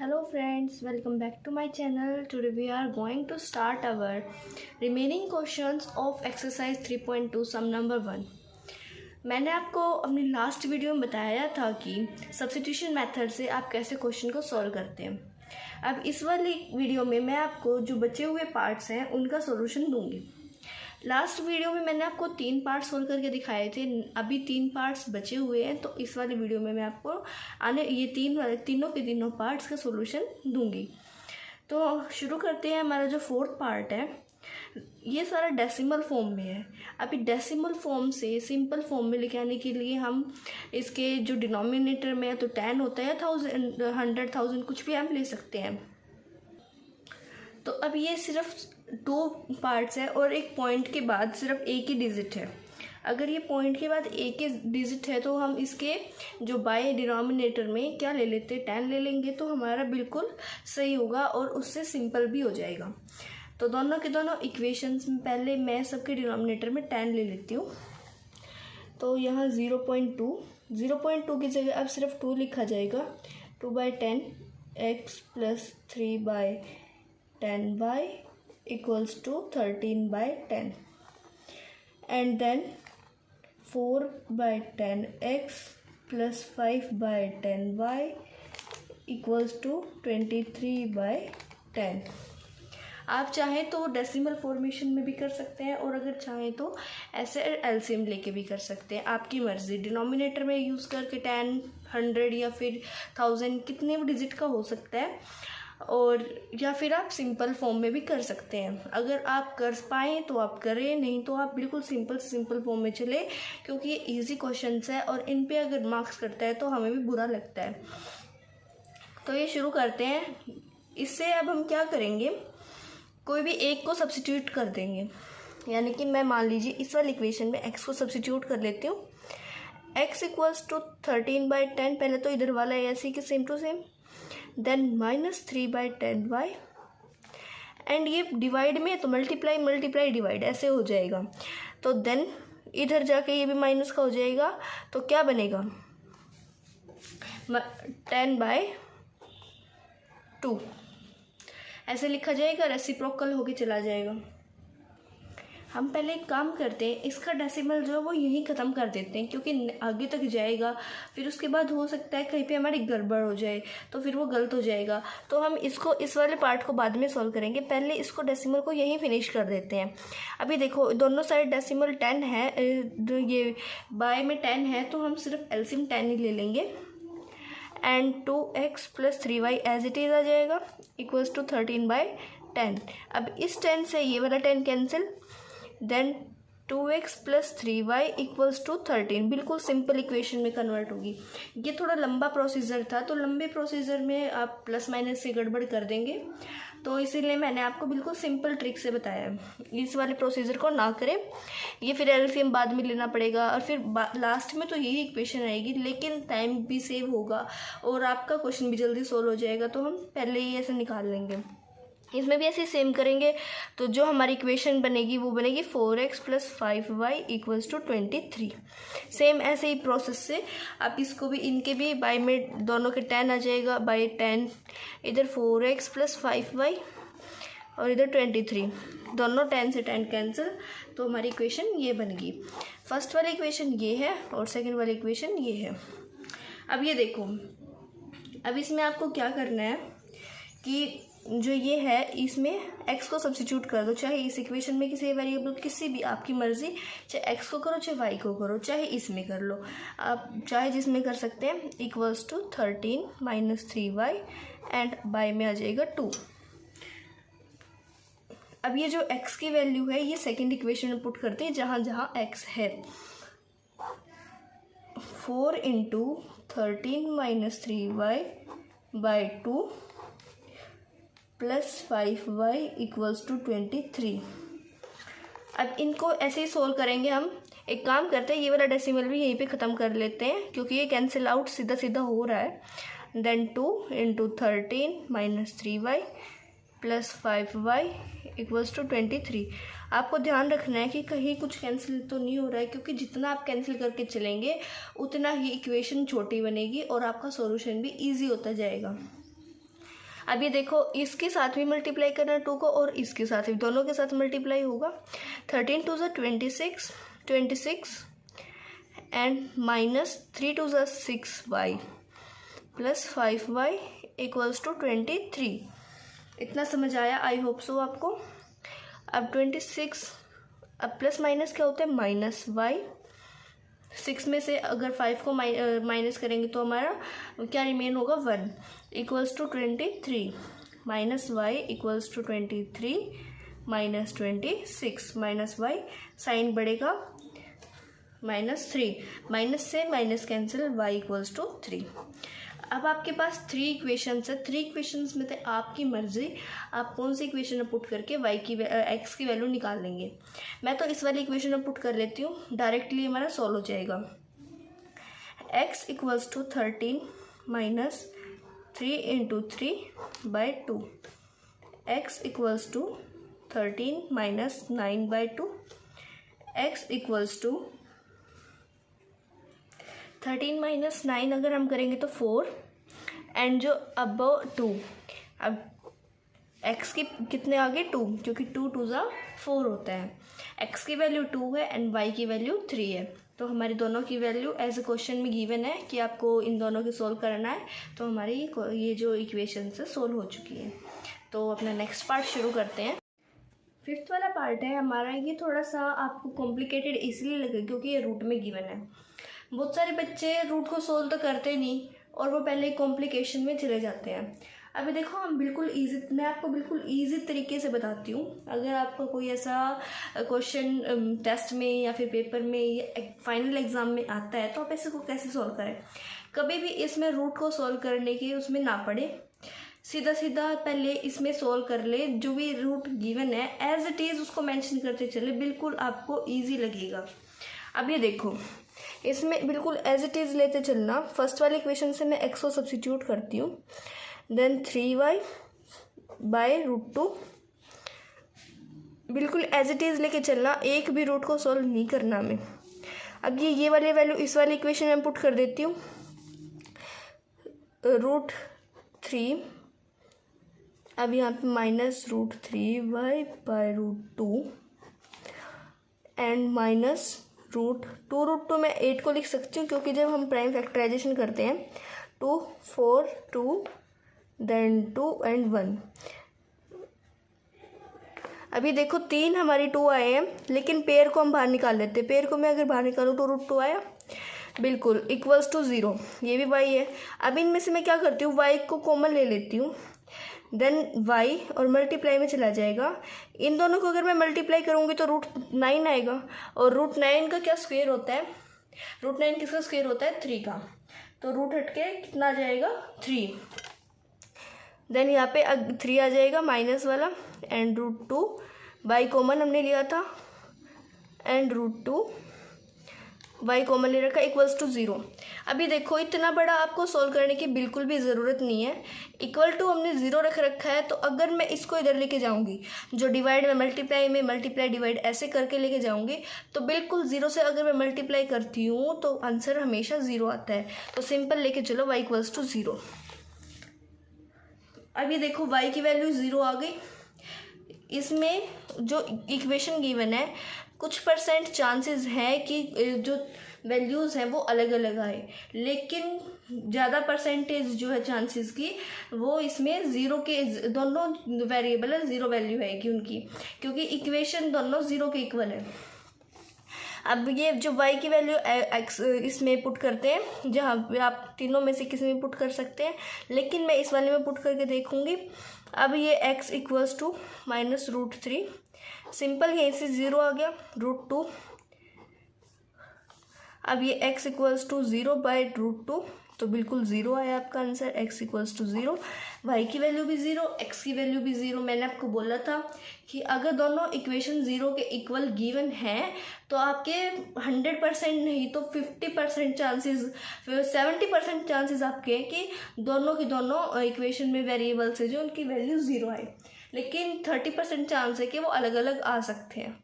Hello friends, welcome back to my channel. Today we are going to start our remaining questions of exercise 3.2 sum number 1. मैंने आपको अपनी last video में बताया था कि substitution method से आप कैसे क्वेश्चन को सॉल्व करते हैं। अब इस वाली वीडियो में मैं आपको जो बचे हुए पार्ट्स हैं उनका सॉल्यूशन दूंगी। लास्ट वीडियो में मैंने आपको 3 पार्ट्स सोल्व करके दिखाए थे, अभी 3 पार्ट्स बचे हुए हैं, तो इस वाली वीडियो में मैं आपको ये तीनों के तीनों पार्ट्स का सॉल्यूशन दूंगी। तो शुरू करते हैं। हमारा जो 4th पार्ट है ये सारा डेसिमल फॉर्म में है। अभी डेसिमल फॉर्म से सिंपल फॉर्म में लेके आने के लिए हम इसके जो डिनोमिनेटर में है तो 10 होता है, 1000, 100, 1000 कुछ भी हम ले सकते हैं। तो अब ये सिर्फ 2 पार्ट्स है और एक पॉइंट के बाद सिर्फ एक ही डिजिट है। अगर ये पॉइंट के बाद एक ही डिजिट है तो हम इसके जो बाय डिनोमिनेटर में क्या ले लेते हैं, 10 ले लेंगे, तो हमारा बिल्कुल सही होगा और उससे सिंपल भी हो जाएगा। तो दोनों के दोनों इक्वेशंस में पहले मैं सबके डिनोमिनेटर में 10 ले लेती हूँ। तो यहाँ 0.2 की जगह अब सिर्फ 2 लिखा जाएगा। 2/10 x plus 3/10y equals to 13/10, and then 4/10x plus 5/10y equals to 23/10। आप चाहें तो डेसिमल फॉर्मेशन में भी कर सकते हैं और अगर चाहें तो ऐसे एलसीएम लेके भी कर सकते हैं, आपकी मर्ज़ी। डिनोमिनेटर में यूज़ करके 10, 100 या फिर 1000 कितने भी डिजिट का हो सकता है, और या फिर आप सिंपल फॉर्म में भी कर सकते हैं। अगर आप कर पाएँ तो आप करें, नहीं तो आप बिल्कुल सिंपल फॉर्म में चले, क्योंकि ये इजी क्वेश्चंस है और इन पे अगर मार्क्स करता है तो हमें भी बुरा लगता है। तो ये शुरू करते हैं। इससे अब हम क्या करेंगे, कोई भी एक को सब्स्टिट्यूट कर देंगे। यानी कि मैं मान लीजिए इस वाली इक्वेशन में x को सब्स्टिट्यूट कर लेती हूँ। x इक्वल्स टू 13/10, पहले तो इधर वाला है ऐसे कि same to same, then -3/10y, and ये डिवाइड में तो मल्टीप्लाई डिवाइड ऐसे हो जाएगा। तो देन इधर जाके ये भी माइनस का हो जाएगा, तो क्या बनेगा 10/2 ऐसे लिखा जाएगा, रेसिप्रोकल होके चला जाएगा। हम पहले एक काम करते हैं, इसका डेसिमल जो है वो यहीं ख़त्म कर देते हैं, क्योंकि आगे तक जाएगा, फिर उसके बाद हो सकता है कहीं पे हमारी गड़बड़ हो जाए तो फिर वो गलत हो जाएगा। तो हम इसको इस वाले पार्ट को बाद में सॉल्व करेंगे, पहले इसको डेसिमल को यहीं फिनिश कर देते हैं। अभी देखो दोनों साइड डेसिमल 10 है, ये बाय में 10 है, तो हम सिर्फ एलसीएम 10 ही ले लेंगे, and 2x plus 3y as it is आ जाएगा इक्वल्स टू 13/10। अब इस 10 से ये वाला 10 cancel, then 2x plus 3y equals to 13, बिल्कुल सिंपल इक्वेशन में कन्वर्ट होगी। ये थोड़ा लंबा प्रोसीजर था, तो लंबे प्रोसीजर में आप प्लस माइनस से गड़बड़ कर देंगे, तो इसीलिए मैंने आपको बिल्कुल सिंपल ट्रिक से बताया। इस वाले प्रोसीजर को ना करें, ये फिर एलसीएम बाद में लेना पड़ेगा और फिर लास्ट में तो यही इक्वेशन आएगी, लेकिन टाइम भी सेव होगा और आपका क्वेश्चन भी जल्दी सोल्व हो जाएगा। तो हम पहले ही ऐसे निकाल लेंगे। इसमें भी ऐसे सेम करेंगे, तो जो हमारी इक्वेशन बनेगी वो बनेगी 4x plus 5y equals to 23। Same ऐसे ही प्रोसेस से आप इसको भी, इनके भी बाय में दोनों के 10 आ जाएगा, बाय 10 इधर 4x प्लस 5y और इधर 23, दोनों 10 से 10 कैंसिल, तो हमारी इक्वेशन ये बन गई। फर्स्ट वाली इक्वेशन ये है और सेकेंड वाली इक्वेशन ये है। अब ये देखो, अब इसमें आपको क्या करना है कि जो ये है इसमें x को सब्स्टिट्यूट कर दो, चाहे इस इक्वेशन में किसी वेरिएबल, किसी भी आपकी मर्ज़ी, चाहे x को करो चाहे y को करो, चाहे इसमें कर लो, आप चाहे जिसमें कर सकते हैं। Equals to 13 minus 3y and by में आ जाएगा 2। अब ये जो x की वैल्यू है ये सेकेंड इक्वेशन में पुट करते हैं जहाँ जहाँ x है। 4 into 13 minus 3y by 2 plus 5y equals to 23। अब इनको ऐसे ही सोल्व करेंगे हम। एक काम करते हैं, ये वाला डेसिमल भी यहीं पे ख़त्म कर लेते हैं, क्योंकि ये कैंसिल आउट सीधा सीधा हो रहा है। Then 2 into 13 minus 3y plus 5y equals to 23। आपको ध्यान रखना है कि कहीं कुछ कैंसिल तो नहीं हो रहा है, क्योंकि जितना आप कैंसिल करके चलेंगे उतना ही इक्वेशन छोटी बनेगी और आपका सॉल्यूशन भी इजी होता जाएगा। अब ये देखो, इसके साथ भी मल्टीप्लाई करना है 2 को, और इसके साथ भी, दोनों के साथ मल्टीप्लाई होगा। 13 2 ज़ा 26 एंड माइनस 3 2 ज़ा 6y plus 5y equals to 23। इतना समझ आया? आई होप सो आपको। अब 26, अब प्लस माइनस क्या होता है? Minus Y. 6 में से अगर 5 को माइनस करेंगे तो हमारा क्या रिमेन होगा? 1 equals to 23 minus y equals to 23 minus 26 minus y, sign बढ़ेगा -3, माइनस से minus cancel, y equals to 3। अब आपके पास 3 इक्वेशंस है। 3 इक्वेशंस में से आपकी मर्जी, आप कौन सी इक्वेशन पुट करके x की वैल्यू निकाल लेंगे। मैं तो इस वाली इक्वेशन पुट कर लेती हूँ, डायरेक्टली हमारा सॉल्व हो जाएगा। x equals to 13 minus 3 into 3/2, x equals to 13 minus 9/2, x equals to 13 minus 9 अगर हम करेंगे तो 4, एंड जो अब 2, अब x की कितने आगे? 2, क्योंकि 2 2 ज़ा 4 होता है। x की वैल्यू 2 है एंड y की वैल्यू 3 है। तो हमारी दोनों की वैल्यू एज ए क्वेश्चन में गिवन है कि आपको इन दोनों की सोल्व करना है। तो हमारी ये जो इक्वेशन है सोल्व हो चुकी है। तो अपना नेक्स्ट पार्ट शुरू करते हैं। 5th वाला पार्ट है हमारा, ये थोड़ा सा आपको कॉम्प्लिकेटेड इसलिए लगे क्योंकि ये रूट में गिवन है। बहुत सारे बच्चे रूट को सोल्व तो करते नहीं और वो पहले कॉम्प्लिकेशन में चले जाते हैं। अभी देखो, हम बिल्कुल ईजी, मैं आपको बिल्कुल ईजी तरीके से बताती हूँ। अगर आपको कोई ऐसा क्वेश्चन टेस्ट में या फिर पेपर में या फाइनल एग्ज़ाम में आता है तो आप ऐसे को कैसे सॉल्व करें। कभी भी इसमें रूट को सॉल्व करने की उसमें ना पड़े, सीधा सीधा पहले इसमें सॉल्व कर ले। जो भी रूट गिवन है एज इट इज़ उसको मेंशन करते चले, बिल्कुल आपको ईजी लगेगा। अब ये देखो, इसमें बिल्कुल एज इट इज़ लेते चलना। फर्स्ट वाली इक्वेशन से मैं x को सब्सिट्यूट करती हूँ, देन 3y/√2, बिल्कुल एज इट इज़ लेके चलना, एक भी रूट को सॉल्व नहीं करना हमें। अब ये वाली वैल्यू इस वाली इक्वेशन में पुट कर देती हूँ, √3, अब यहाँ पे -√3y/√2 एंड माइनस √2 मैं 8 को लिख सकती हूँ क्योंकि जब हम प्राइम फैक्टराइजेशन करते हैं 2 4 2 देन 2 एंड 1। अभी देखो 3 हमारी 2 आए हैं, लेकिन पेयर को हम बाहर निकाल लेते हैं। पेयर को मैं अगर बाहर निकालूँ तो √2 आया, बिल्कुल इक्वल्स टू 0। ये भी y है। अब इनमें से मैं क्या करती हूँ, y को कॉमन ले लेती हूँ, देन y और मल्टीप्लाई में चला जाएगा। इन दोनों को अगर मैं मल्टीप्लाई करूँगी तो √9 आएगा, और √9 का क्या स्क्वायर होता है? √9 किसका स्क्वायर होता है? 3 का। तो रूट हट के कितना आ जाएगा? 3। देन यहाँ पे 3 आ जाएगा माइनस वाला, एंड √2 y कॉमन हमने लिया था, एंड √2 y कॉमन ले रखा, इक्वल्स टू 0। अभी देखो, इतना बड़ा आपको सोल्व करने की बिल्कुल भी ज़रूरत नहीं है। इक्वल टू हमने 0 रख रखा है, तो अगर मैं इसको इधर लेके जाऊंगी, जो डिवाइड में मल्टीप्लाई डिवाइड ऐसे करके लेके जाऊंगी, तो बिल्कुल 0 से अगर मैं मल्टीप्लाई करती हूँ तो आंसर हमेशा 0 आता है। तो सिंपल लेके चलो, y इक्वल्स टू 0। अभी देखो, y की वैल्यू 0 आ गई। इसमें जो इक्वेशन गिवन है, कुछ % चांसेस हैं कि जो वैल्यूज़ हैं वो अलग अलग आए, लेकिन ज़्यादा परसेंटेज जो है चांसेस की, वो इसमें 0 के, दोनों वेरिएबल है 0 वैल्यू आएगी उनकी, क्योंकि इक्वेशन दोनों 0 के इक्वल है। अब ये जो y की वैल्यू x इसमें पुट करते हैं, जहाँ पे आप तीनों में से किसी में पुट कर सकते हैं, लेकिन मैं इस वाले में पुट करके देखूँगी। अब ये x इक्वल्स टू -√3, सिंपल यहीं से 0 आ गया, √2। अब ये x इक्वल्स टू 0/√2, तो बिल्कुल 0 आया आपका answer, x equals to 0। y की वैल्यू भी 0, x की वैल्यू भी 0। मैंने आपको बोला था कि अगर दोनों इक्वेशन 0 के इक्वल गिवन हैं तो आपके 100% नहीं तो 50% चांसेस, 70% चांसेस आपके कि दोनों की दोनों इक्वेशन में वेरिएबल्स है जो उनकी वैल्यू 0 आए, लेकिन 30% चांस है कि वो अलग अलग आ सकते हैं।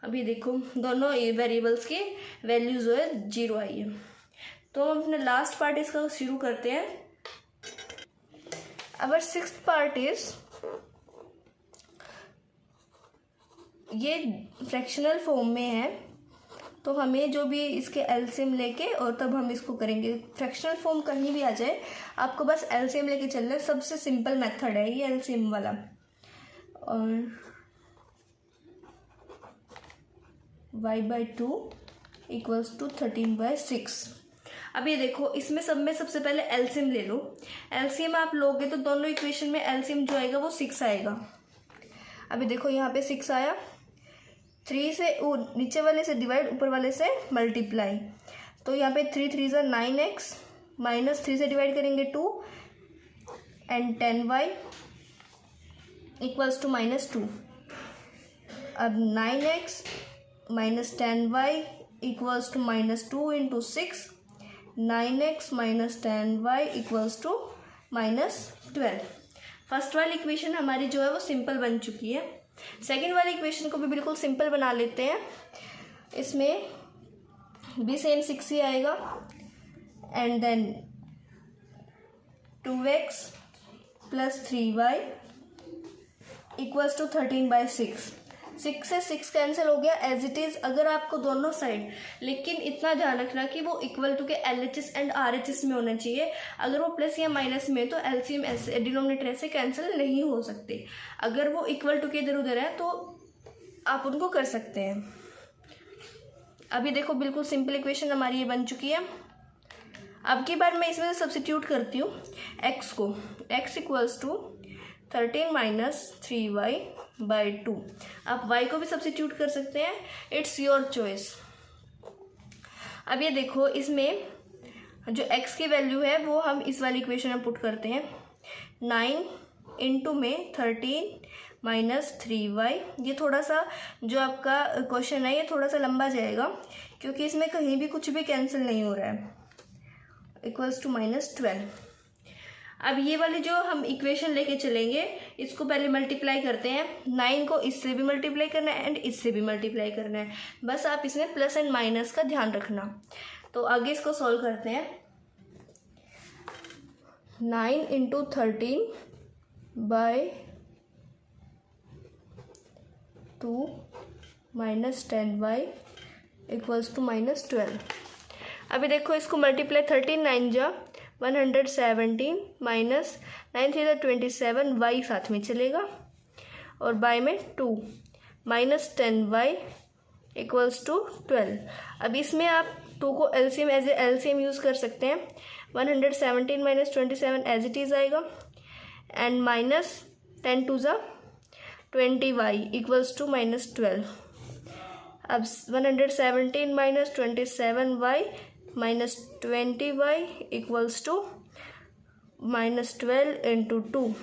अभी देखो, दोनों वेरिएबल्स की वैल्यू जो है 0 आई है। तो हम अपना लास्ट पार्ट इसका शुरू करते हैं। अवर सिक्स्थ पार्ट इज, ये फ्रैक्शनल फॉर्म में है तो हमें जो भी इसके एलसीएम लेके और तब हम इसको करेंगे। फ्रैक्शनल फॉर्म कहीं भी आ जाए आपको बस एलसीएम लेके चलना है, सबसे सिंपल मेथड है ये एलसीएम वाला। और y/2 इक्वल्स टू 13/6। अब ये देखो इसमें सब में सबसे पहले एलसीएम ले लो। एलसीएम आप लोगे तो दोनों इक्वेशन में एलसीएम जो आएगा वो 6 आएगा। अभी देखो यहाँ पे 6 आया, 3 से नीचे वाले से डिवाइड, ऊपर वाले से मल्टीप्लाई, तो यहाँ पे 3 3 ज़ा 9x, माइनस 3 से डिवाइड करेंगे 2 एंड 10y इक्वल्स टू -2। अब 9x minus 10y equals to -2 into 6, 9x minus 10y equals to -12। First वाली इक्वेशन हमारी जो है वो सिंपल बन चुकी है। सेकंड वाली इक्वेशन को भी बिल्कुल सिंपल बना लेते हैं। इसमें भी सेम 6 ही आएगा and then 2x plus 3y equals to 13/6। 6 से 6 कैंसिल हो गया एज इट इज़ अगर आपको दोनों साइड, लेकिन इतना ध्यान रखना कि वो इक्वल टू के LHS एंड RHS में होना चाहिए। अगर वो प्लस या माइनस में तो एलसीएम ऐसे डिनोमिनेटर ऐसे कैंसिल नहीं हो सकते। अगर वो इक्वल टू के इधर उधर है तो आप उनको कर सकते हैं। अभी देखो बिल्कुल सिंपल इक्वेशन हमारी ये बन चुकी है। अब की बार मैं इसमें सब्स्टिट्यूट करती हूँ x को, x equals to 13 minus 3y/2। आप y को भी सब्स्टिट्यूट कर सकते हैं, इट्स योर चॉइस। अब ये देखो इसमें जो x की वैल्यू है वो हम इस वाली इक्वेशन में पुट करते हैं। 9 इंटू में 13 माइनस 3y। ये थोड़ा सा जो आपका क्वेश्चन है ये थोड़ा सा लंबा जाएगा क्योंकि इसमें कहीं भी कुछ भी कैंसिल नहीं हो रहा है, इक्वल्स टू -12। अब ये वाली जो हम इक्वेशन लेके चलेंगे इसको पहले मल्टीप्लाई करते हैं। 9 को इससे भी मल्टीप्लाई करना है एंड इससे भी मल्टीप्लाई करना है, बस आप इसमें प्लस एंड माइनस का ध्यान रखना। तो आगे इसको सॉल्व करते हैं। 9 into 13/2 minus 10y equals to -12। अभी देखो इसको मल्टीप्लाई 13 9 जा 117 माइनस 9 3 27, y साथ में चलेगा और बाय में 2 माइनस 10y इक्वल्स टू 12। अब इसमें आप 2 को LCM as a LCM use कर सकते हैं। 117 माइनस 27 एज इट इज़ आएगा एंड माइनस 10 2 ज़ा 20y इक्वल्स टू -12। अब 117 minus 27y minus 20y equals to -12 into 2।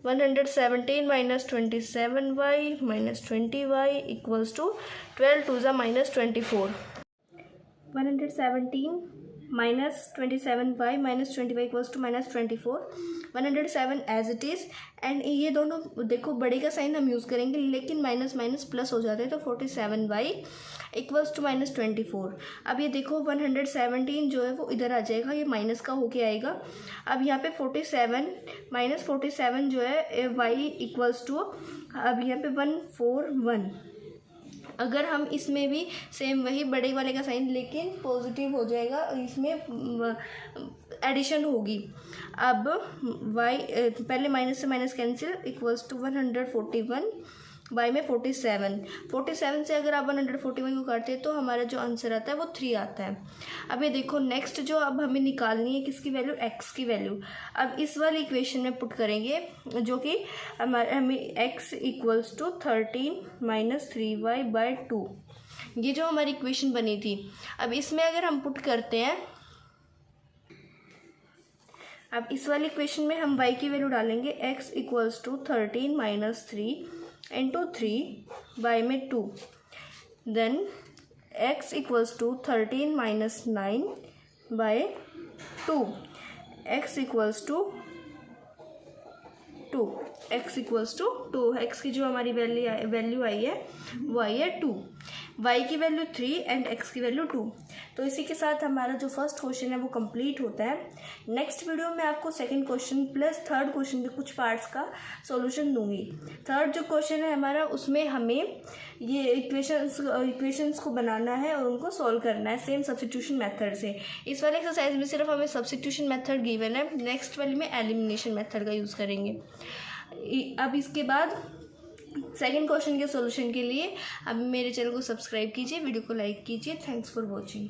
117 minus 27y minus 20y equals to 12 2 ज़ा -24। 117 minus 27y minus 20y equals to -24। 107 as it is and ये दोनों देखो बड़े का sign हम यूज़ करेंगे लेकिन माइनस माइनस प्लस हो जाते हैं तो 47y इक्वल्स टू -24। अब ये देखो 117 जो है वो इधर आ जाएगा, ये माइनस का होके आएगा। अब यहाँ पे 47 माइनस 47 जो है y इक्वल्स टू, अब यहाँ पे 141। अगर हम इसमें भी सेम वही बड़े वाले का साइन लेकिन पॉजिटिव हो जाएगा, इसमें एडिशन होगी। अब y पहले माइनस से minus cancel equals to 141 y में 47 से अगर आप 141 को काटते हैं तो हमारा जो आंसर आता है वो 3 आता है। अब ये देखो नेक्स्ट जो अब हमें निकालनी है किसकी वैल्यू, x की वैल्यू। अब इस वाली इक्वेशन में पुट करेंगे जो कि हमें x equals to 13 minus 3y/2, ये जो हमारी इक्वेशन बनी थी। अब इसमें अगर हम पुट करते हैं, अब इस वाली इक्वेशन में हम y की वैल्यू डालेंगे, x equals to 13 minus 3 into 3 y में 2, then x equals to 13 minus 9/2, x equals to 2, x equals to 2। x की जो हमारी वैल्यू आई है वो आई है 2। y की वैल्यू 3 एंड x की वैल्यू 2। तो इसी के साथ हमारा जो फर्स्ट क्वेश्चन है वो कंप्लीट होता है। नेक्स्ट वीडियो में आपको second question plus third question के कुछ पार्ट्स का सॉल्यूशन दूंगी। थर्ड जो क्वेश्चन है हमारा, उसमें हमें ये इक्वेशंस को बनाना है और उनको सॉल्व करना है सेम सब्स्टिट्यूशन मेथड से। इस वाले एक्सरसाइज में सिर्फ हमें सब्स्टिट्यूशन मेथड गिवन है, नेक्स्ट वाले में एलिमिनेशन मेथड का यूज़ करेंगे। अब इसके बाद सेकंड क्वेश्चन के सॉल्यूशन के लिए अब मेरे चैनल को सब्सक्राइब कीजिए, वीडियो को लाइक कीजिए। Thanks for watching.